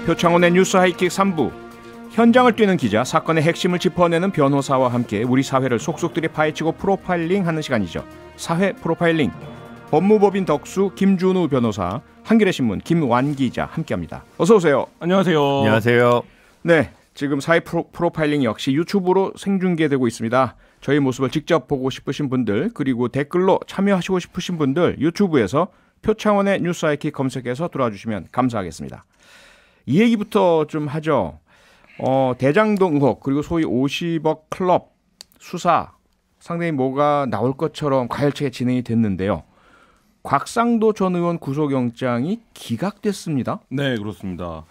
표창원의 뉴스 하이킥 3부. 현장을 뛰는 기자, 사건의 핵심을 짚어내는 변호사와 함께 우리 사회를 속속들이 파헤치고 프로파일링하는 시간이죠. 사회 프로파일링. 법무법인 덕수 김준우 변호사, 한겨레신문 김완 기자 함께합니다. 어서 오세요. 안녕하세요. 안녕하세요. 네, 지금 사회 프로파일링 역시 유튜브로 생중계되고 있습니다. 저희 모습을 직접 보고 싶으신 분들, 그리고 댓글로 참여하시고 싶으신 분들 유튜브에서 표창원의 뉴스 하이킥 검색해서 들어와주시면 감사하겠습니다. 이 얘기부터 좀 하죠. 대장동 의혹, 그리고 소위 50억 클럽 수사, 상당히 뭐가 나올 것처럼 가열차게 진행이 됐는데요. 곽상도 전 의원 구속영장이 기각됐습니다. 네, 그렇습니다.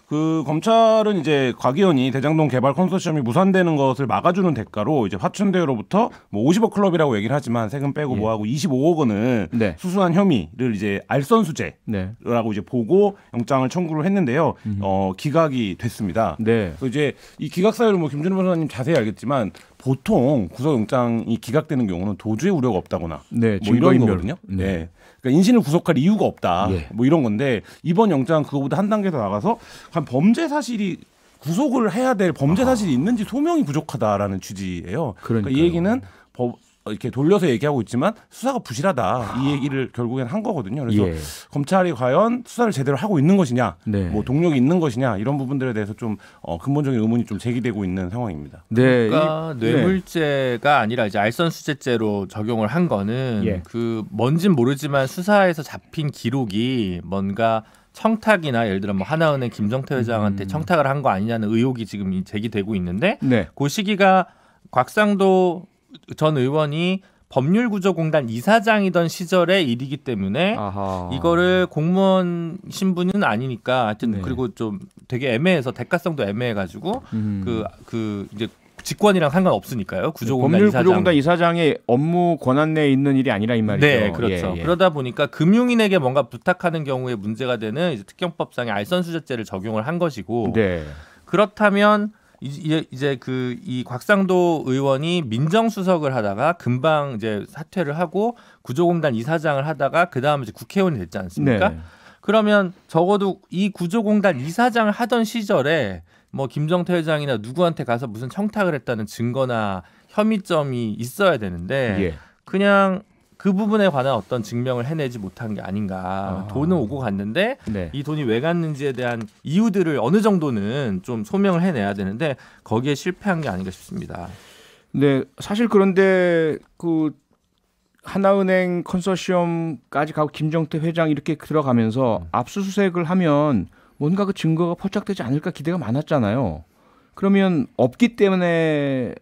그 검찰은 이제 곽 의원이 대장동 개발 컨소시엄이 무산되는 것을 막아주는 대가로 이제 화천대유로부터 뭐 50억 클럽이라고 얘기를 하지만 세금 빼고 뭐하고 25억 원을 수수한 혐의를 이제 알선수재라고 이제 보고 영장을 청구를 했는데요. 기각이 됐습니다. 그래서 이제 이 기각 사유를 뭐 김준우 변호사님 자세히 알겠지만 보통 구속영장이 기각되는 경우는 도주의 우려가 없다거나 뭐 이런 거거든요. 네. 그러니까 인신을 구속할 이유가 없다. 뭐 이런 건데 이번 영장은 그거보다 한 단계 더 나가서 범죄 사실이 구속을 해야 될 범죄 사실이 있는지 소명이 부족하다라는 취지예요. 그러니까 이 얘기는 이렇게 돌려서 얘기하고 있지만 수사가 부실하다 이 얘기를 결국엔 한 거거든요. 그래서 검찰이 과연 수사를 제대로 하고 있는 것이냐, 뭐 동력이 있는 것이냐 이런 부분들에 대해서 좀 근본적인 의문이 좀 제기되고 있는 상황입니다. 그러니까 뇌물죄가 아니라 이제 알선수재죄로 적용을 한 거는 그 뭔진 모르지만 수사에서 잡힌 기록이 뭔가 청탁이나 예를 들어 뭐 하나은행 김정태 회장한테 청탁을 한 거 아니냐는 의혹이 지금 제기되고 있는데 그 시기가 곽상도 전 의원이 법률구조공단 이사장이던 시절의 일이기 때문에 이거를 공무원 신분은 아니니까 하여튼 그리고 좀 되게 애매해서 대가성도 애매해가지고 그 이제 직권이랑 상관없으니까요. 법률구조공단 이사장의 업무 권한 내에 있는 일이 아니라 이 말이죠. 네, 그렇죠. 그러다 보니까 금융인에게 뭔가 부탁하는 경우에 문제가 되는 이제 특경법상의 알선수재죄를 적용을 한 것이고 그렇다면 이제 그 이 곽상도 의원이 민정수석을 하다가 금방 이제 사퇴를 하고 구조공단 이사장을 하다가 그 다음에 이제 국회의원이 됐지 않습니까? 그러면 적어도 이 구조공단 이사장을 하던 시절에 뭐 김정태 회장이나 누구한테 가서 무슨 청탁을 했다는 증거나 혐의점이 있어야 되는데 그냥 그 부분에 관한 어떤 증명을 해내지 못한 게 아닌가. 돈은 오고 갔는데 이 돈이 왜 갔는지에 대한 이유들을 어느 정도는 좀 소명을 해내야 되는데 거기에 실패한 게 아닌가 싶습니다. 네, 사실 그런데 그 하나은행 컨소시엄까지 가고 김정태 회장 이렇게 들어가면서 압수수색을 하면 뭔가 그 증거가 포착되지 않을까 기대가 많았잖아요. 그러면 없기 때문에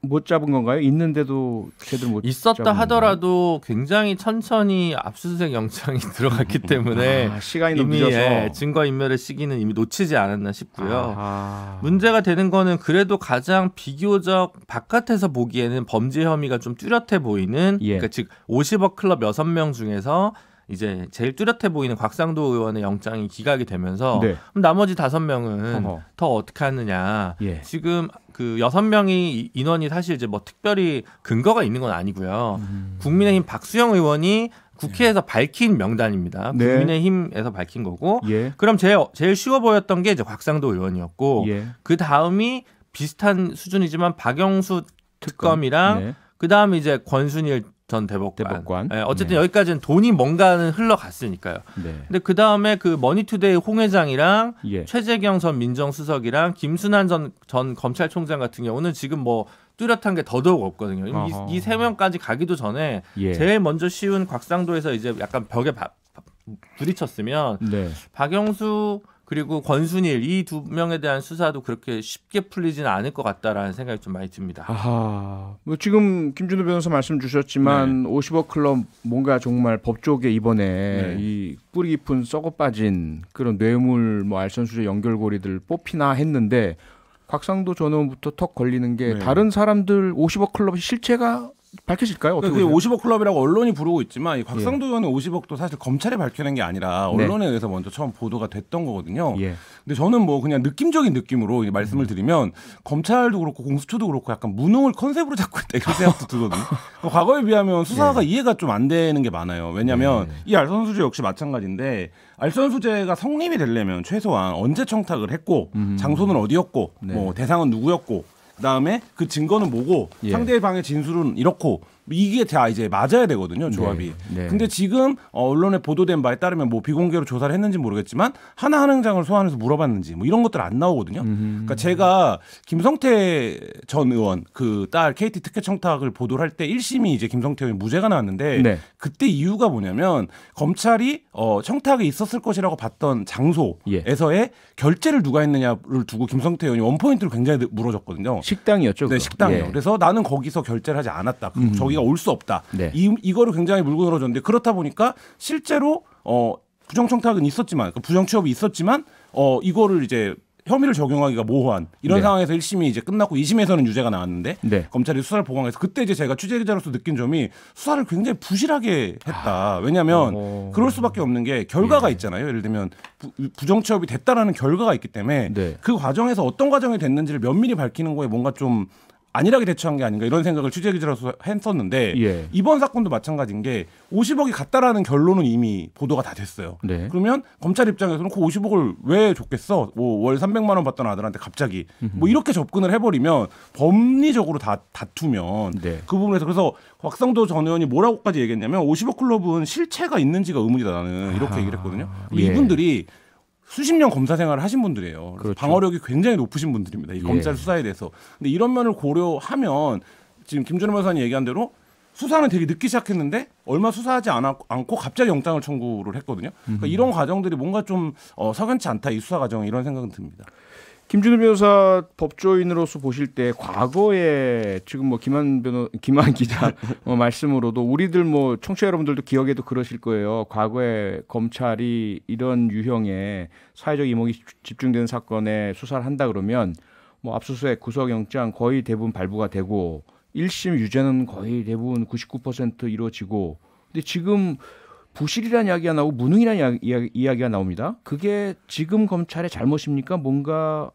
못 잡은 건가요? 있는데도 제대로 못 있었다 하더라도 굉장히 천천히 압수수색 영장이 들어갔기 때문에 시간이 너무 이미 늦어서 증거인멸의 시기는 이미 놓치지 않았나 싶고요. 문제가 되는 거는 그래도 가장 비교적 바깥에서 보기에는 범죄 혐의가 좀 뚜렷해 보이는 그러니까 즉 50억 클럽 6명 중에서 이제 제일 뚜렷해 보이는 곽상도 의원의 영장이 기각이 되면서 그럼 나머지 5명은 더 어떻게 하느냐. 지금 그 6명이 인원이 사실 이제 뭐 특별히 근거가 있는 건 아니고요. 국민의힘 박수영 의원이 국회에서 밝힌 명단입니다. 국민의힘에서 밝힌 거고. 그럼 제일 쉬워 보였던 게 이제 곽상도 의원이었고 그 다음이 비슷한 수준이지만 박영수 특검이랑 그 다음에 이제 권순일 전 대법관. 어쨌든 여기까지는 돈이 뭔가는 흘러갔으니까요. 근데 그 다음에 그 머니투데이 홍 회장이랑 최재경 전 민정수석이랑 김순환 전 검찰총장 같은 경우는 지금 뭐 뚜렷한 게 더더욱 없거든요. 이 세 명까지 가기도 전에 제일 먼저 쉬운 곽상도에서 이제 약간 벽에 부딪혔으면 박영수 그리고 권순일 이 두 명에 대한 수사도 그렇게 쉽게 풀리지는 않을 것 같다라는 생각이 좀 많이 듭니다. 뭐 지금 김준우 변호사 말씀 주셨지만 50억 클럽 뭔가 정말 법조계 이번에 이 뿌리 깊은 썩어 빠진 그런 뇌물 뭐 알선수재 연결고리들 뽑히나 했는데 곽상도 전 의원부터 턱 걸리는 게 다른 사람들 50억 클럽의 실체가 밝혀질까요? 어떻게 그게 50억 클럽이라고 언론이 부르고 있지만 이 곽상도 의원의 50억도 사실 검찰이 밝혀낸 게 아니라 언론에 의해서 먼저 처음 보도가 됐던 거거든요. 근데 저는 뭐 그냥 느낌적인 느낌으로 말씀을 드리면 검찰도 그렇고 공수처도 그렇고 약간 무능을 컨셉으로 잡고 있다 이런 생각도 들거든요. 과거에 비하면 수사가 이해가 좀 안 되는 게 많아요. 왜냐하면 이 알선수재 역시 마찬가지인데 알선수재가 성립이 되려면 최소한 언제 청탁을 했고 장소는 어디였고 뭐 대상은 누구였고 그다음에 그 증거는 뭐고 상대방의 진술은 이렇고 이게 다 이제 맞아야 되거든요, 조합이. 근데 지금 언론에 보도된 바에 따르면 뭐 비공개로 조사를 했는지 모르겠지만 하나하나 행장을 소환해서 물어봤는지 뭐 이런 것들 안 나오거든요. 그러니까 제가 김성태 전 의원 그 딸 KT 특혜 청탁을 보도를 할 때 1심이 이제 김성태 의원이 무죄가 나왔는데 그때 이유가 뭐냐면 검찰이 청탁이 있었을 것이라고 봤던 장소에서의 결제를 누가 했느냐를 두고 김성태 의원이 원포인트를 굉장히 물어줬거든요. 식당이었죠. 네, 식당이요. 그래서 나는 거기서 결제를 하지 않았다. 저기가 올 수 없다. 이거를 굉장히 물고 늘어졌는데 그렇다 보니까 실제로 부정청탁은 있었지만 부정취업이 있었지만 이거를 이제 혐의를 적용하기가 모호한 이런 상황에서 1심이 이제 끝났고 2심에서는 유죄가 나왔는데 검찰이 수사를 보강해서 그때 이제 제가 취재기자로서 느낀 점이 수사를 굉장히 부실하게 했다. 왜냐하면 그럴 수밖에 없는 게 결과가 있잖아요. 예를 들면 부정취업이 됐다라는 결과가 있기 때문에 그 과정에서 어떤 과정이 됐는지를 면밀히 밝히는 거에 뭔가 좀 안일하게 대처한 게 아닌가 이런 생각을 취재기자로서 했었는데 이번 사건도 마찬가지인 게 50억이 갔다라는 결론은 이미 보도가 다 됐어요. 그러면 검찰 입장에서는 그 50억을 왜 줬겠어? 뭐 월 300만 원 받던 아들한테 갑자기 뭐 이렇게 접근을 해버리면 법리적으로 다 다투면 그 부분에서 그래서 곽상도 전 의원이 뭐라고까지 얘기했냐면 50억 클럽은 실체가 있는지가 의문이다 나는 이렇게 얘기를 했거든요. 이분들이 수십 년 검사 생활을 하신 분들이에요. 방어력이 굉장히 높으신 분들입니다. 이 검찰 수사에 대해서. 근데 이런 면을 고려하면 지금 김준호 변호사님 얘기한 대로 수사는 되게 늦게 시작했는데 얼마 수사하지 않고 갑자기 영장을 청구를 했거든요. 그러니까 이런 과정들이 뭔가 좀 석연치 않다. 이 수사 과정이 이런 생각은 듭니다. 김준호 변호사 법조인으로서 보실 때 과거에 지금 뭐 김한 기자 말씀으로도 우리들 뭐 청취자 여러분들도 기억에도 그러실 거예요. 과거에 검찰이 이런 유형의 사회적 이목이 집중된 사건에 수사를 한다 그러면 뭐 압수수색, 구속영장 거의 대부분 발부가 되고 1심 유죄는 거의 대부분 99% 이루어지고 근데 지금 부실이라는 이야기가 나오고 무능이라는 이야기가 나옵니다. 그게 지금 검찰의 잘못입니까? 뭔가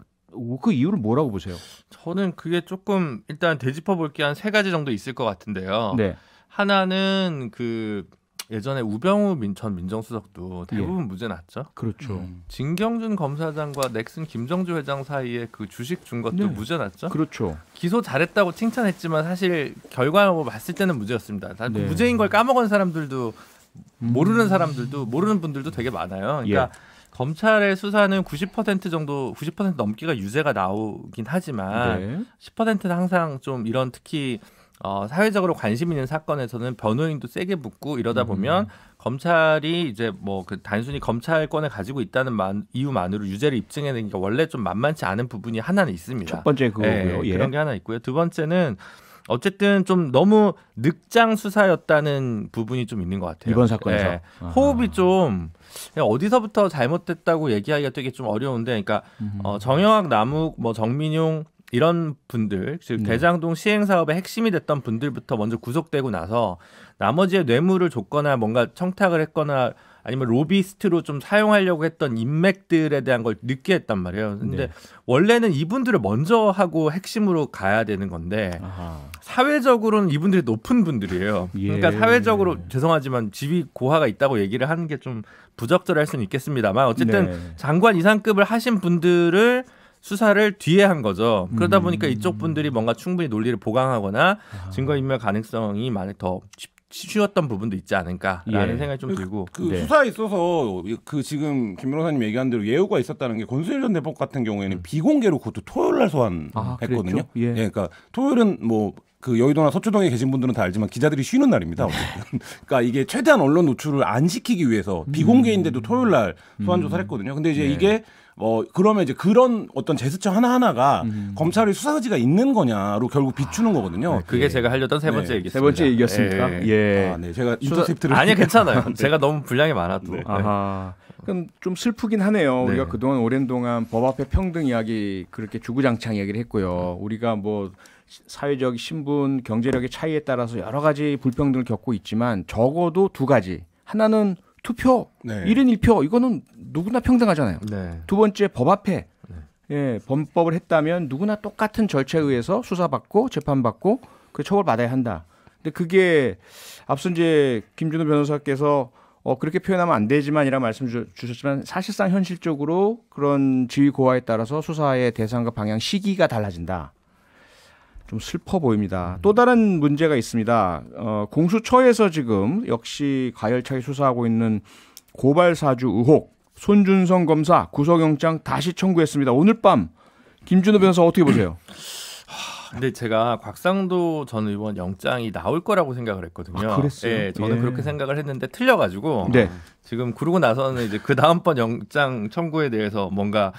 그 이유를 뭐라고 보세요? 저는 그게 조금 일단 되짚어 볼 게 한 3가지 정도 있을 것 같은데요. 하나는 그 예전에 우병우 전 민정수석도 대부분 무죄 났죠. 그렇죠. 진경준 검사장과 넥슨 김정주 회장 사이에 그 주식 준 것도 무죄 났죠. 그렇죠. 기소 잘했다고 칭찬했지만 사실 결과로 봤을 때는 무죄였습니다. 그 무죄인 걸 까먹은 사람들도 모르는 사람들도 모르는 분들도 되게 많아요. 그러니까 검찰의 수사는 90% 정도 90% 넘기가 유죄가 나오긴 하지만 10%는 항상 좀 이런 특히 사회적으로 관심 있는 사건에서는 변호인도 세게 붙고 이러다 보면 검찰이 이제 뭐 그 단순히 검찰권을 가지고 있다는 이유만으로 유죄를 입증해내는 게 원래 좀 만만치 않은 부분이 하나는 있습니다. 첫 번째 그거고요. 그런 게 하나 있고요. 두 번째는 어쨌든 좀 너무 늑장 수사였다는 부분이 좀 있는 것 같아요. 이번 사건에서 호흡이 좀 어디서부터 잘못됐다고 얘기하기가 되게 좀 어려운데, 그러니까 정영학, 남욱, 뭐 정민용 이런 분들, 즉 대장동 시행 사업의 핵심이 됐던 분들부터 먼저 구속되고 나서 나머지의 뇌물을 줬거나 뭔가 청탁을 했거나 아니면 로비스트로 좀 사용하려고 했던 인맥들에 대한 걸 늦게 했단 말이에요. 근데 원래는 이분들을 먼저 하고 핵심으로 가야 되는 건데 사회적으로는 이분들이 높은 분들이에요. 그러니까 사회적으로 죄송하지만 지위 고하가 있다고 얘기를 하는 게 좀 부적절할 수는 있겠습니다만 어쨌든 장관 이상급을 하신 분들을 수사를 뒤에 한 거죠. 그러다 보니까 이쪽 분들이 뭔가 충분히 논리를 보강하거나 증거인멸 가능성이 많이 더 쉬웠던 부분도 있지 않을까라는 생각이 좀 들고 수사에 있어서 그 지금 김 변호사님 얘기한 대로 예우가 있었다는 게 권순일 전 대법 같은 경우에는 비공개로 그것도 토요일 날 소환했거든요. 그러니까 토요일은 뭐 그 여의도나 서초동에 계신 분들은 다 알지만 기자들이 쉬는 날입니다. 그러니까 이게 최대한 언론 노출을 안 시키기 위해서 비공개인데도 토요일 날 소환 조사를 했거든요. 근데 이제 이게 그러면 이제 그런 어떤 제스처 하나하나가 검찰의 수사 의지가 있는 거냐로 결국 비추는 거거든요. 그게 제가 하려던 세 번째 얘기였습니다. 세 번째 얘기였습니까? 제가 인터셉트를 아니 괜찮아요. 제가 너무 분량이 많아도. 그럼 좀 슬프긴 하네요. 네. 우리가 그동안 오랜 동안 법 앞에 평등 이야기 그렇게 주구장창 얘기를 했고요. 우리가 뭐 사회적 신분, 경제력의 차이에 따라서 여러 가지 불평등을 겪고 있지만 적어도 두 가지. 하나는 투표, 네. 1인 1표 이거는 누구나 평등하잖아요. 네. 두 번째 법 앞에 예, 범법을 했다면 누구나 똑같은 절차에 의해서 수사받고 재판받고 그 처벌받아야 한다. 근데 그게 앞서 이제 김준호 변호사께서 그렇게 표현하면 안 되지만이라는 말씀 주셨지만 사실상 현실적으로 그런 지위 고하에 따라서 수사의 대상과 방향 시기가 달라진다. 좀 슬퍼 보입니다. 또 다른 문제가 있습니다. 공수처에서 지금 역시 가열차게 수사하고 있는 고발 사주 의혹 손준성 검사 구속영장 다시 청구했습니다. 오늘 밤 김준호 변호사 어떻게 보세요? 근데 제가 곽상도 전 의원 영장이 나올 거라고 생각을 했거든요. 아, 그랬어요? 네, 저는 예. 그렇게 생각을 했는데 틀려가지고 네. 지금 그러고 나서는 이제 그 다음번 영장 청구에 대해서 뭔가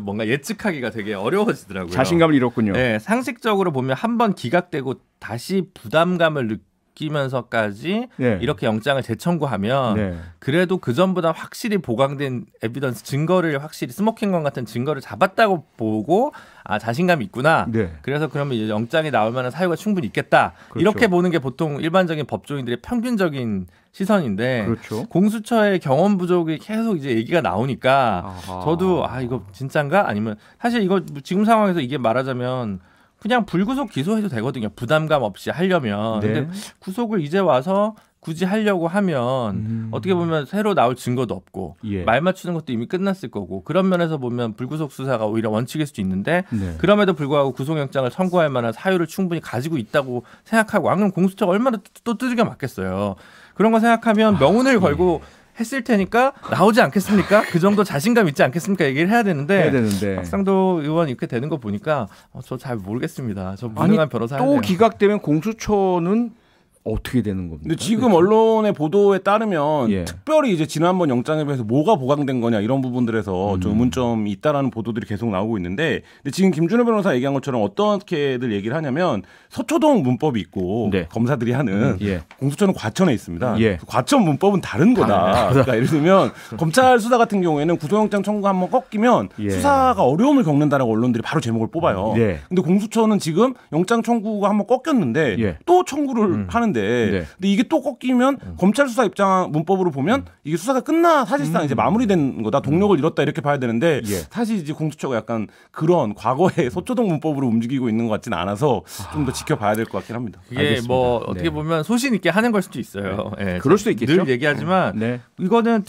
뭔가 예측하기가 되게 어려워지더라고요. 자신감을 잃었군요. 네, 상식적으로 보면 한 번 기각되고 다시 부담감을 느끼면서까지 네. 이렇게 영장을 재청구하면 네. 그래도 그 전보다 확실히 보강된 에비던스 증거를 확실히 스모킹건 같은 증거를 잡았다고 보고 자신감이 있구나. 네. 그래서 그러면 이제 영장이 나올 만한 사유가 충분히 있겠다. 그렇죠. 이렇게 보는 게 보통 일반적인 법조인들의 평균적인 시선인데 그렇죠. 공수처의 경험 부족이 계속 이제 얘기가 나오니까 아하. 저도 이거 진짠가? 아니면 사실 이거 지금 상황에서 이게 말하자면 그냥 불구속 기소해도 되거든요. 부담감 없이 하려면. 네. 근데 구속을 이제 와서 굳이 하려고 하면 어떻게 보면 새로 나올 증거도 없고 예. 말 맞추는 것도 이미 끝났을 거고 그런 면에서 보면 불구속 수사가 오히려 원칙일 수도 있는데 네. 그럼에도 불구하고 구속영장을 선고할 만한 사유를 충분히 가지고 있다고 생각하고 안 그러면 공수처가 얼마나 또 두들겨 맞겠어요. 그런 거 생각하면 명운을 걸고 했을 테니까 나오지 않겠습니까? 그 정도 자신감 있지 않겠습니까? 얘기를 해야 되는데 박상도 의원 이렇게 되는 거 보니까 저 잘 모르겠습니다. 저 무능한 변호사 또 기각되면 공수처는 어떻게 되는 겁니까? 근데 지금 언론의 보도에 따르면 예. 특별히 이제 지난번 영장에 비해서 뭐가 보강된 거냐 이런 부분들에서 좀 의문점이 있다라는 보도들이 계속 나오고 있는데 근데 지금 김준호 변호사 얘기한 것처럼 어떻게들 얘기를 하냐면 서초동 문법이 있고 네. 검사들이 하는 예. 공수처는 과천에 있습니다. 예. 과천 문법은 다른 거다. 그러니까 예를 들면 검찰 수사 같은 경우에는 구속영장 청구 한번 꺾이면 예. 수사가 어려움을 겪는다라고 언론들이 바로 제목을 뽑아요. 예. 근데 공수처는 지금 영장 청구가 한번 꺾였는데 예. 또 청구를 하는데 네. 근데 이게 또 꺾이면 검찰 수사 입장 문법으로 보면 이게 수사가 끝나 사실상 이제 마무리된 거다. 동력을 잃었다 이렇게 봐야 되는데 예. 사실 이제 공수처가 약간 그런 과거의 서초동 문법으로 움직이고 있는 것 같지는 않아서 좀 더 지켜봐야 될 것 같긴 합니다. 이게 알겠습니다. 뭐 어떻게 네. 보면 소신 있게 하는 걸 수도 있어요. 네. 그럴 수도 있겠죠. 늘 얘기하지만 네. 이거는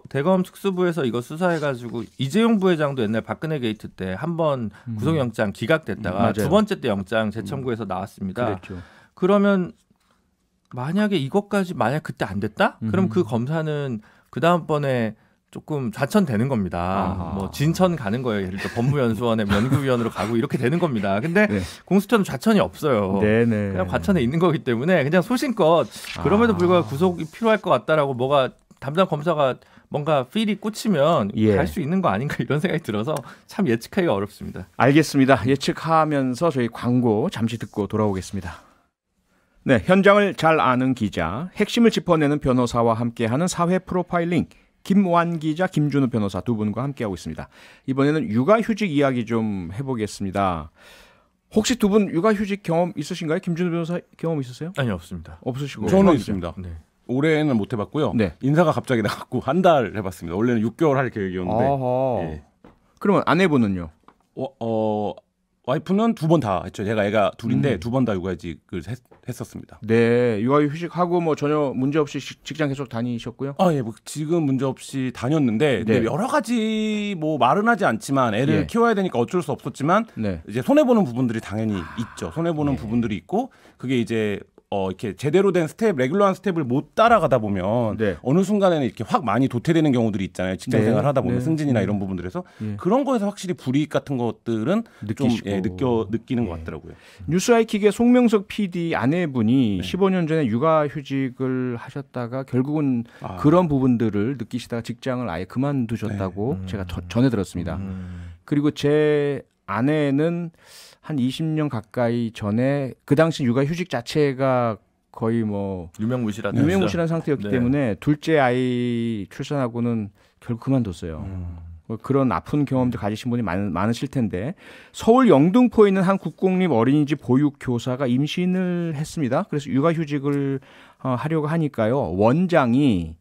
대검 특수부에서 이거 수사해가지고 이재용 부회장도 옛날 박근혜 게이트 때 한 번 구속영장 기각됐다가 맞아요. 두 번째 때 영장 재청구해서 나왔습니다. 그랬죠. 그러면 만약에 이것까지 만약 그때 안 됐다? 그럼 그 검사는 그 다음번에 조금 좌천되는 겁니다. 아하. 뭐 진천 가는 거예요. 예를 들어 법무연수원의 연구위원으로 가고 이렇게 되는 겁니다. 근데 네. 공수처는 좌천이 없어요. 네네. 그냥 과천에 있는 거기 때문에 그냥 소신껏 그럼에도 불구하고 구속이 필요할 것 같다라고 뭐가 담당 검사가 뭔가 필이 꽂히면 예. 갈 수 있는 거 아닌가 이런 생각이 들어서 참 예측하기가 어렵습니다. 알겠습니다. 예측하면서 저희 광고 잠시 듣고 돌아오겠습니다. 네, 현장을 잘 아는 기자, 핵심을 짚어내는 변호사와 함께하는 사회 프로파일링 김완 기자, 김준호 변호사 두 분과 함께하고 있습니다. 이번에는 육아휴직 이야기 좀 해보겠습니다. 혹시 두 분 육아휴직 경험 있으신가요? 김준호 변호사 경험 있으세요? 아니 없습니다. 없으시고 저는 있습니다. 네. 올해는 못 해봤고요. 네. 인사가 갑자기 나갔고 한 달 해봤습니다. 원래는 6개월 할 계획이었는데 아하. 예. 그러면 아내분은요? 와이프는 두 번 다 했죠. 제가 애가 둘인데 두 번 다 육아휴직을 했었습니다. 네, 육아휴직하고 뭐 전혀 문제 없이 직장 계속 다니셨고요? 뭐 지금 문제 없이 다녔는데 네. 근데 여러 가지 뭐 말은 하지 않지만 애를 예. 키워야 되니까 어쩔 수 없었지만 네. 이제 손해 보는 부분들이 당연히 있죠. 손해 보는 부분들이 있고 그게 이제 이렇게 제대로 된 스텝, 레귤러한 스텝을 못 따라가다 보면 네. 어느 순간에는 이렇게 확 많이 도태되는 경우들이 있잖아요. 직장 네. 생활 하다 보면 네. 승진이나 이런 부분들에서 예. 그런 거에서 확실히 불이익 같은 것들은 느끼시고. 좀 느끼는 것 같더라고요. 뉴스아이킥의 송명석 PD 아내분이 15년 전에 육아휴직을 하셨다가 결국은 그런 부분들을 느끼시다가 직장을 아예 그만두셨다고 제가 전해 들었습니다. 그리고 제 아내는 한 20년 가까이 전에 그 당시 육아휴직 자체가 거의 뭐 유명무실한 상태였기 때문에 둘째 아이 출산하고는 결국 그만뒀어요. 뭐 그런 아픈 경험들 가지신 분이 많으실 텐데 서울 영등포에 있는 한 국공립 어린이집 보육교사가 임신을 했습니다. 그래서 육아휴직을 하려고 하니까요. 원장이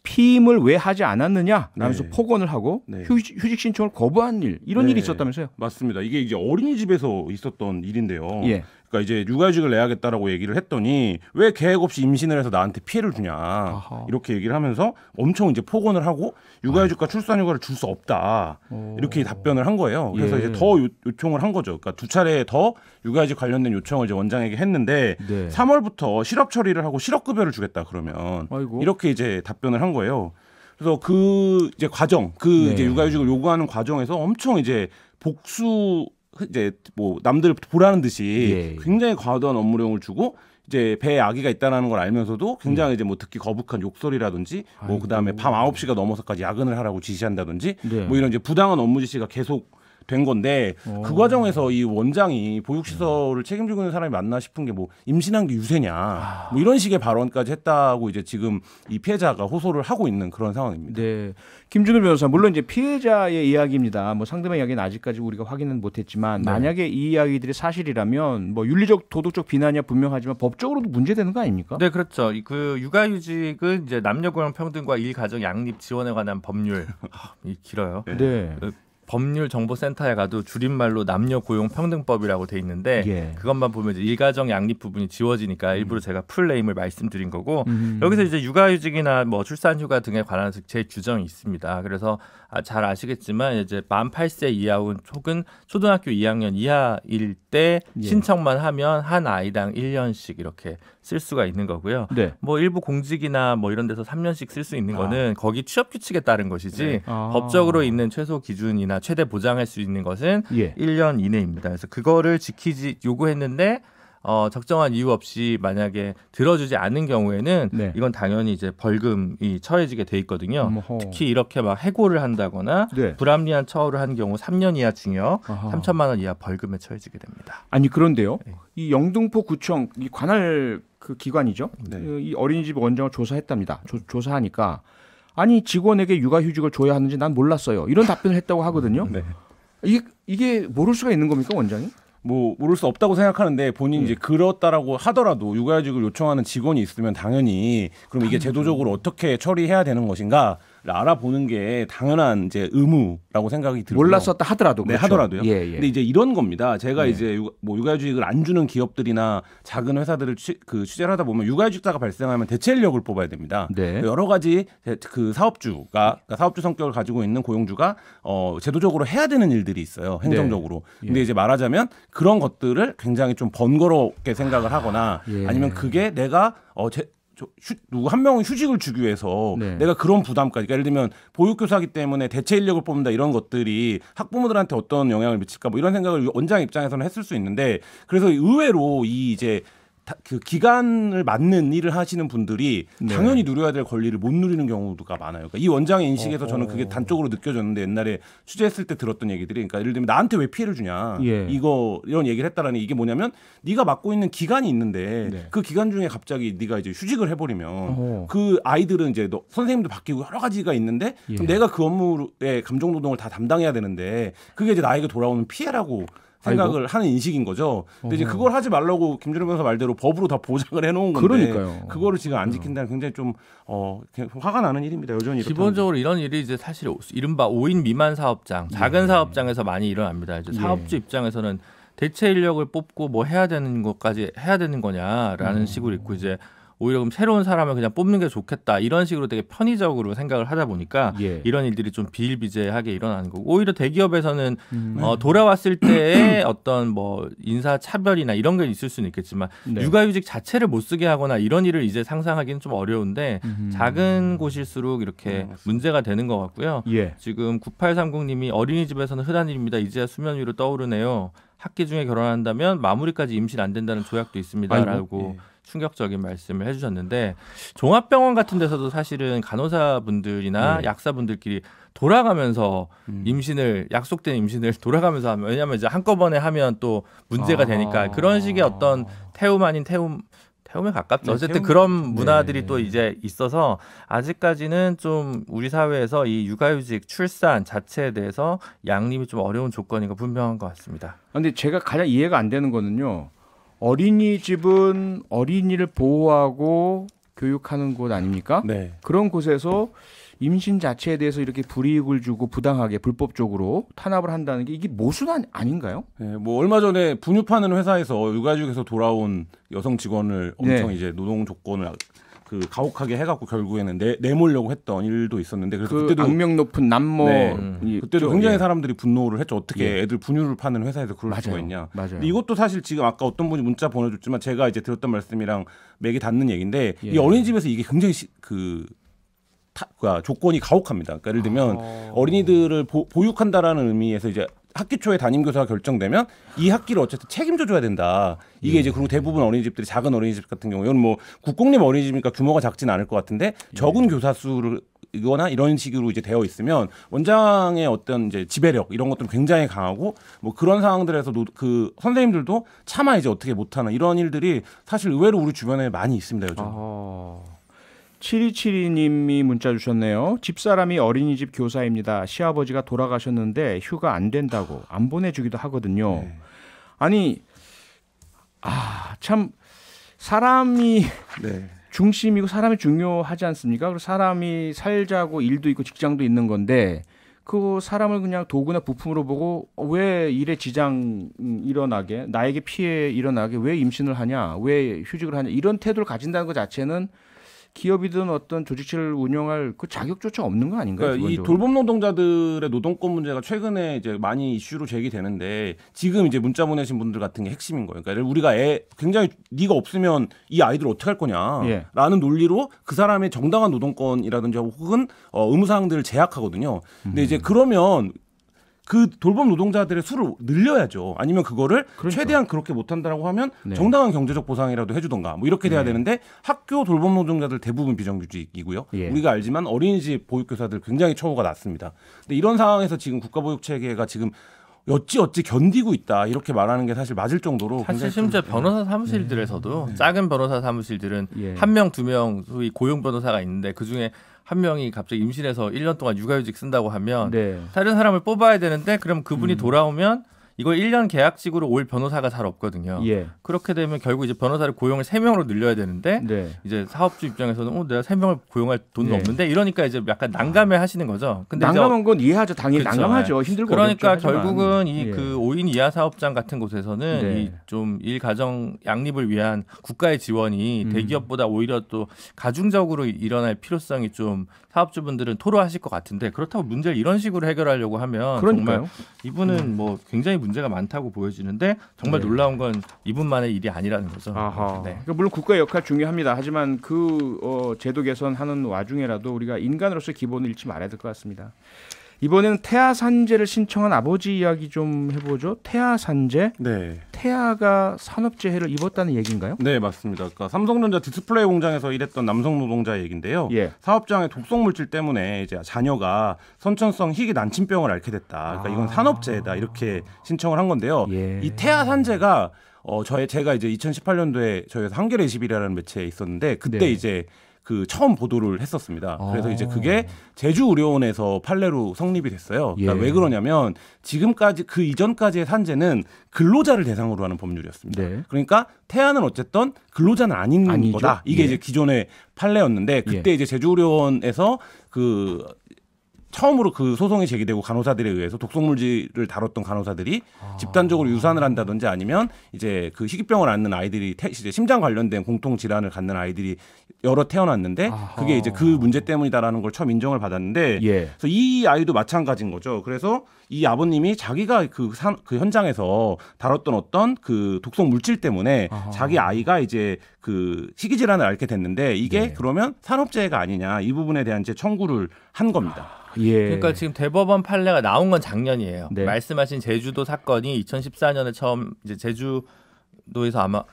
피임을 왜 하지 않았느냐 라면서 폭언을 하고 휴직 신청을 거부한 이런 일이 있었다면서요? 맞습니다. 이게 이제 어린이집에서 있었던 일인데요. 그러니까 이제 육아휴직을 내야겠다라고 얘기를 했더니 왜 계획 없이 임신을 해서 나한테 피해를 주냐 이렇게 얘기를 하면서 엄청 이제 폭언을 하고 육아휴직과 출산휴가를 줄 수 없다 이렇게 답변을 한 거예요. 그래서 이제 더 요청을 한 거죠. 그러니까 2차례 더 육아휴직 관련된 요청을 이제 원장에게 했는데 3월부터 실업 처리를 하고 실업급여를 주겠다 그러면 이렇게 이제 답변을 한 거예요. 그래서 그 이제 과정, 이제 육아휴직을 요구하는 과정에서 엄청 이제 복수 이제 뭐 남들 보라는 듯이 굉장히 과도한 업무량을 주고 이제 배에 아기가 있다는 걸 알면서도 굉장히 이제 뭐 듣기 거북한 욕설이라든지 뭐 그다음에 밤 9시가 넘어서까지 야근을 하라고 지시한다든지 뭐 이런 이제 부당한 업무 지시가 계속 된 건데 그 과정에서 이 원장이 보육시설을 책임지고 있는 사람이 맞나 싶은 게 뭐 임신한 게 유세냐 뭐 이런 식의 발언까지 했다고 이제 지금 이 피해자가 호소를 하고 있는 그런 상황입니다. 네, 김준우 변호사 물론 이제 피해자의 이야기입니다. 뭐 상대방 이야기는 아직까지 우리가 확인은 못했지만 만약에 이 이야기들이 사실이라면 뭐 윤리적 도덕적 비난이야 분명하지만 법적으로도 문제되는 거 아닙니까? 네, 그렇죠. 그 육아휴직은 이제 남녀고용평등과 일가정 양립 지원에 관한 법률 길어요. 법률정보센터에 가도 줄임말로 남녀고용평등법이라고 돼 있는데 그것만 보면 이제 일가정 양립 부분이 지워지니까 일부러 제가 풀네임을 말씀드린 거고 여기서 이제 육아휴직이나 뭐 출산휴가 등에 관한 제 규정이 있습니다. 그래서 잘 아시겠지만 이제 만 8세 이하 혹은 초등학교 2학년 이하일 때 신청만 하면 한 아이당 1년씩 이렇게 쓸 수가 있는 거고요. 뭐 일부 공직이나 뭐 이런 데서 3년씩 쓸 수 있는 거는 거기 취업 규칙에 따른 것이지 법적으로 있는 최소 기준이나 최대 보장할 수 있는 것은 1년 이내입니다. 그래서 그거를 요구했는데 적정한 이유 없이 만약에 들어주지 않은 경우에는 이건 당연히 이제 벌금이 처해지게 돼 있거든요. 특히 이렇게 막 해고를 한다거나 불합리한 처우를 한 경우 3년 이하 징역, 3천만 원 이하 벌금에 처해지게 됩니다. 아니 그런데요, 이 영등포구청 이 관할 그 기관이죠. 이 어린이집 원장을 조사했답니다. 조사하니까 아니 직원에게 육아휴직을 줘야 하는지 난 몰랐어요. 이런 답변을 했다고 하거든요. 이게 모를 수가 있는 겁니까 원장이? 뭐 모를 수 없다고 생각하는데 본인이 이제 그렇다라고 하더라도 육아휴직을 요청하는 직원이 있으면 당연히 그럼 이게 제도적으로 어떻게 처리해야 되는 것인가를 알아보는 게 당연한 이제 의무라고 생각이 들고요. 몰랐었다 하더라도 그렇죠. 하더라도요. 근데 이제 이런 겁니다. 제가 이제 뭐 육아휴직을 안 주는 기업들이나 작은 회사들을 취재를 하다 보면 육아휴직자가 발생하면 대체 인력을 뽑아야 됩니다. 여러 가지 그 그러니까 사업주 성격을 가지고 있는 고용주가 제도적으로 해야 되는 일들이 있어요. 행정적으로. 근데 이제 말하자면 그런 것들을 굉장히 좀 번거롭게 생각을 하거나 아니면 그게 내가 누구 한 명은 휴직을 주기 위해서 내가 그런 부담까지, 그러니까 예를 들면 보육교사기 때문에 대체 인력을 뽑는다 이런 것들이 학부모들한테 어떤 영향을 미칠까 뭐 이런 생각을 원장 입장에서는 했을 수 있는데 그래서 의외로 이 이제 그 기간을 맞는 일을 하시는 분들이 당연히 누려야 될 권리를 못 누리는 경우가 많아요. 그러니까 이 원장의 인식에서 저는 그게 단적으로 느껴졌는데 옛날에 취재했을 때 들었던 얘기들이 그러니까 예를 들면 나한테 왜 피해를 주냐 이런 얘기를 했다라는 이게 뭐냐면 네가 맡고 있는 기간이 있는데 그 기간 중에 갑자기 네가 이제 휴직을 해버리면 그 아이들은 이제 선생님도 바뀌고 여러 가지가 있는데 그럼 내가 그 업무의 감정 노동을 다 담당해야 되는데 그게 이제 나에게 돌아오는 피해라고 생각을 하는 인식인 거죠. 근데 이제 그걸 하지 말라고 김준호 변호사 말대로 법으로 다 보장을 해놓은 건데 그거를 지금 안 지킨다는 굉장히 좀 화가 나는 일입니다. 여전히 기본적으로 이런 일이 이제 사실 이른바 5인 미만 사업장, 작은 사업장에서 많이 일어납니다. 이제 사업주 입장에서는 대체 인력을 뽑고 뭐 해야 되는 것까지 해야 되는 거냐라는 식으로 있고 이제 오히려 그럼 새로운 사람을 그냥 뽑는 게 좋겠다 이런 식으로 되게 편의적으로 생각을 하다 보니까 이런 일들이 좀 비일비재하게 일어나는 거고 오히려 대기업에서는 돌아왔을 때의 어떤 뭐 인사 차별이나 이런 게 있을 수는 있겠지만 육아휴직 자체를 못 쓰게 하거나 이런 일을 이제 상상하기는 좀 어려운데 작은 곳일수록 이렇게 문제가 되는 것 같고요. 지금 9830님이 어린이집에서는 흔한 일입니다. 이제야 수면 위로 떠오르네요. 학기 중에 결혼한다면 마무리까지 임신 안 된다는 조약도 있습니다라고 충격적인 말씀을 해주셨는데 종합병원 같은 데서도 사실은 간호사분들이나 약사분들끼리 돌아가면서 임신을 약속된 임신을 돌아가면서 하면 왜냐하면 이제 한꺼번에 하면 또 문제가 되니까 그런 식의 어떤 태움 아닌 태움 태움에 가깝죠. 네, 어쨌든 태움. 그런 문화들이 네. 또 이제 있어서 아직까지는 좀 우리 사회에서 이 육아휴직 출산 자체에 대해서 양립이 좀 어려운 조건인 거 분명한 것 같습니다. 근데 제가 가장 이해가 안 되는 거는요. 어린이집은 어린이를 보호하고 교육하는 곳 아닙니까? 네. 그런 곳에서 임신 자체에 대해서 이렇게 불이익을 주고 부당하게 불법적으로 탄압을 한다는 게 이게 모순 아닌가요? 네, 뭐 얼마 전에 분유파는 회사에서 육아휴직에서 돌아온 여성 직원을 엄청 네. 이제 노동 조건을 그 가혹하게 해갖고 결국에는 내몰려고 했던 일도 있었는데 그래서 그 그때도 악명 높은 남모 네. 그때도 굉장히 예. 사람들이 분노를 했죠. 어떻게 예. 애들 분유를 파는 회사에서 그럴 맞아요. 수가 있냐. 맞아요. 근데 이것도 사실 지금 아까 어떤 분이 문자 보내줬지만 제가 이제 들었던 말씀이랑 맥이 닿는 얘기인데 예. 이 어린이집에서 이게 굉장히 조건이 가혹합니다. 그러니까 예를 들면 어린이들을 보육한다라는 의미에서 이제 학기 초에 담임교사가 결정되면 이 학기를 어쨌든 책임져 줘야 된다. 이게 이제 그리고 대부분 어린이집들이 작은 어린이집 같은 경우 이건 뭐 국공립 어린이집이니까 규모가 작지는 않을 것 같은데 적은 교사 수를 이거나 이런 식으로 이제 되어 있으면 원장의 어떤 이제 지배력 이런 것들은 굉장히 강하고 뭐 그런 상황들에서 그 선생님들도 차마 이제 어떻게 못하는 이런 일들이 사실 의외로 우리 주변에 많이 있습니다 요즘. 7272님이 문자 주셨네요. 집사람이 어린이집 교사입니다. 시아버지가 돌아가셨는데 휴가 안 된다고 안 보내주기도 하거든요. 네. 아니 참 사람이 네. 중심이고 사람이 중요하지 않습니까? 그리고 사람이 살자고 일도 있고 직장도 있는 건데 그 사람을 그냥 도구나 부품으로 보고 왜 일에 지장 일어나게 나에게 피해 일어나게 왜 임신을 하냐 왜 휴직을 하냐 이런 태도를 가진다는 것 자체는 기업이든 어떤 조직체를 운영할 그 자격조차 없는 거 아닌가요? 그러니까 이 돌봄 노동자들의 노동권 문제가 최근에 이제 많이 이슈로 제기되는데 지금 이제 문자 보내신 분들 같은 게 핵심인 거예요. 그러니까 우리가 굉장히 네가 없으면 이 아이들 어떻게 할 거냐라는 논리로 그 사람의 정당한 노동권이라든지 혹은 의무사항들을 제약하거든요. 근데 이제 그러면 그 돌봄 노동자들의 수를 늘려야죠. 아니면 그거를 그러니까. 최대한 그렇게 못한다라고 하면 네. 정당한 경제적 보상이라도 해주던가 뭐 이렇게 돼야 되는데 학교 돌봄 노동자들 대부분 비정규직이고요. 예. 우리가 알지만 어린이집 보육교사들 굉장히 처우가 낮습니다. 근데 이런 상황에서 지금 국가보육체계가 지금 어찌 견디고 있다 이렇게 말하는 게 사실 맞을 정도로 사실 심지어 변호사 사무실들에서도 작은 변호사 사무실들은 예. 1명, 2명 소위 고용 변호사가 있는데 그중에 한 명이 갑자기 임신해서 1년 동안 육아휴직 쓴다고 하면 네. 다른 사람을 뽑아야 되는데 그럼 그분이 돌아오면 이걸 1년 계약직으로 올 변호사가 잘 없거든요. 예. 그렇게 되면 결국 이제 변호사를 고용을 3명으로 늘려야 되는데 네. 이제 사업주 입장에서는 내가 3명을 고용할 돈은 네. 없는데 이러니까 이제 약간 난감해 하시는 거죠. 근데 난감한 건 이해하죠. 당연히 그렇죠. 난감하죠. 힘들고 그러니까 어렵죠. 하지만. 결국은 예. 이 그 5인 이하 사업장 같은 곳에서는 네. 이 좀 일 가정 양립을 위한 국가의 지원이 대기업보다 오히려 또 가중적으로 일어날 필요성이 좀 사업주분들은 토로하실 것 같은데 그렇다고 문제를 이런 식으로 해결하려고 하면 그러니까요. 정말 이분은 뭐 굉장히 문제가 많다고 보여지는데 정말 네. 놀라운 건 이분만의 일이 아니라는 거죠. 아하. 네. 그러니까 물론 국가의 역할 중요합니다. 하지만 그 제도 개선하는 와중에라도 우리가 인간으로서 기본을 잃지 말아야 될 것 같습니다. 이번에는 태아 산재를 신청한 아버지 이야기 좀 해보죠. 태아 산재. 네. 태아가 산업재해를 입었다는 얘기인가요? 네, 맞습니다. 그러니까 삼성전자 디스플레이 공장에서 일했던 남성 노동자 얘기인데요. 예. 사업장의 독성 물질 때문에 이제 자녀가 선천성 희귀 난침병을 앓게 됐다. 그러니까 이건 산업재해다 이렇게 신청을 한 건데요. 예. 이 태아 산재가 제가 이제 2018년도에 저희가 한겨레 21이라는 매체에 있었는데 그때 네. 이제 그 처음 보도를 했었습니다. 그래서 이제 그게 제주의료원에서 판례로 성립이 됐어요. 그러니까 예. 왜 그러냐면 지금까지 그 이전까지의 산재는 근로자를 대상으로 하는 법률이었습니다. 네. 그러니까 태아는 어쨌든 근로자는 아닌 아니죠. 거다. 이게 예. 이제 기존의 판례였는데 그때 예. 이제 제주의료원에서 그 처음으로 그 소송이 제기되고 간호사들에 의해서 독성물질을 다뤘던 간호사들이 집단적으로 유산을 한다든지 아니면 이제 그 희귀병을 앓는 아이들이 이제 심장 관련된 공통 질환을 갖는 아이들이 여러 태어났는데 그게 이제 그 문제 때문이다라는 걸 처음 인정을 받았는데 예. 그래서 이 아이도 마찬가지인 거죠. 그래서 이 아버님이 자기가 그 현장에서 다뤘던 어떤 그 독성 물질 때문에 자기 아이가 이제 그 희귀 질환을 앓게 됐는데 이게 네. 그러면 산업재해가 아니냐 이 부분에 대한 이제 청구를 한 겁니다. 예. 그러니까 지금 대법원 판례가 나온 건 작년이에요. 네. 말씀하신 제주도 사건이 2014년에 처음 이제 제주도에서 아마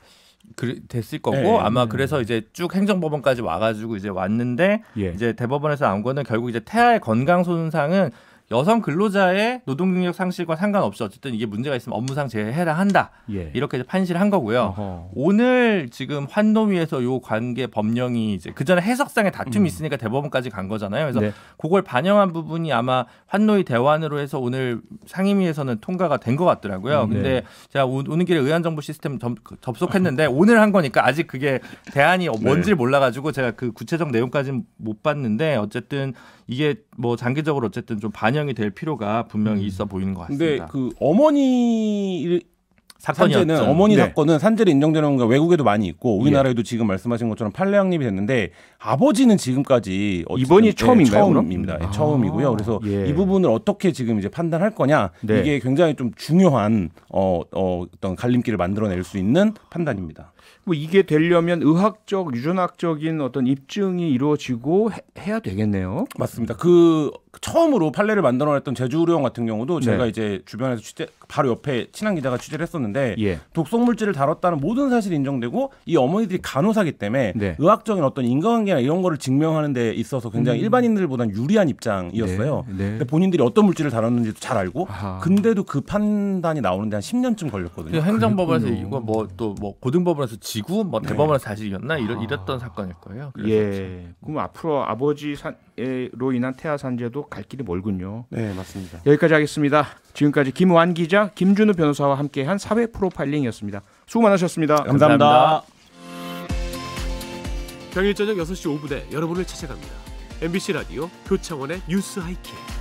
됐을 거고 네. 아마 그래서 이제 쭉 행정법원까지 와가지고 이제 왔는데 예. 이제 대법원에서 나온 거는 결국 이제 태아의 건강 손상은 여성 근로자의 노동 능력 상실과 상관없이 어쨌든 이게 문제가 있으면 업무상 재해에 해당한다. 예. 이렇게 판시를 한 거고요. 어허. 오늘 지금 환노위에서 요 관계 법령이 이제 그 전에 해석상의 다툼이 있으니까 대법원까지 간 거잖아요. 그래서 네. 그걸 반영한 부분이 아마 환노위 대환으로 해서 오늘 상임위에서는 통과가 된 것 같더라고요. 근데 네. 제가 오는 길에 의안정보 시스템 접속했는데 오늘 한 거니까 아직 그게 대안이 뭔지를 몰라가지고 제가 그 구체적 내용까지는 못 봤는데 어쨌든 이게 뭐 장기적으로 어쨌든 좀 반영이 될 필요가 분명히 있어 보이는 것 같습니다. 근데 그 어머니 산재는 어머니 네. 사건은 산재로 인정되는 경우가 외국에도 많이 있고 우리나라에도 지금 말씀하신 것처럼 판례 확립이 됐는데 아버지는 지금까지 이번이 처음인가요? 처음입니다. 예, 처음이고요. 그래서 예. 이 부분을 어떻게 지금 이제 판단할 거냐 네. 이게 굉장히 좀 중요한 어떤 갈림길을 만들어낼 수 있는 판단입니다. 뭐 이게 되려면 의학적, 유전학적인 어떤 입증이 이루어지고 해야 되겠네요. 맞습니다. 그 처음으로 판례를 만들어냈던 제주의료원 같은 경우도 제가 네. 이제 주변에서 바로 옆에 친한 기자가 취재를 했었는데 예. 독성 물질을 다뤘다는 모든 사실이 인정되고 이 어머니들이 간호사기 때문에 네. 의학적인 어떤 인과관계나 이런 거를 증명하는 데 있어서 굉장히 일반인들보다는 유리한 입장이었어요. 네. 네. 근데 본인들이 어떤 물질을 다뤘는지도 잘 알고 아하. 근데도 그 판단이 나오는데 한 10년쯤 걸렸거든요. 행정법원에서 그렇군요. 이거 뭐 또 뭐 고등법원에서 지구 뭐 대법원에서 다시 이겼나 이랬던 사건일 거예요. 그래서 예. 그럼 앞으로 아버지 산로 인한 태아 산재도 갈 길이 멀군요. 네, 맞습니다. 여기까지 하겠습니다. 지금까지 김완 기자, 김준우 변호사와 함께한 사회 프로파일링이었습니다. 수고 많으셨습니다. 감사합니다. 평일 저녁 6시 5분에 여러분을 찾아갑니다. MBC 라디오 표창원의 뉴스 하이킥.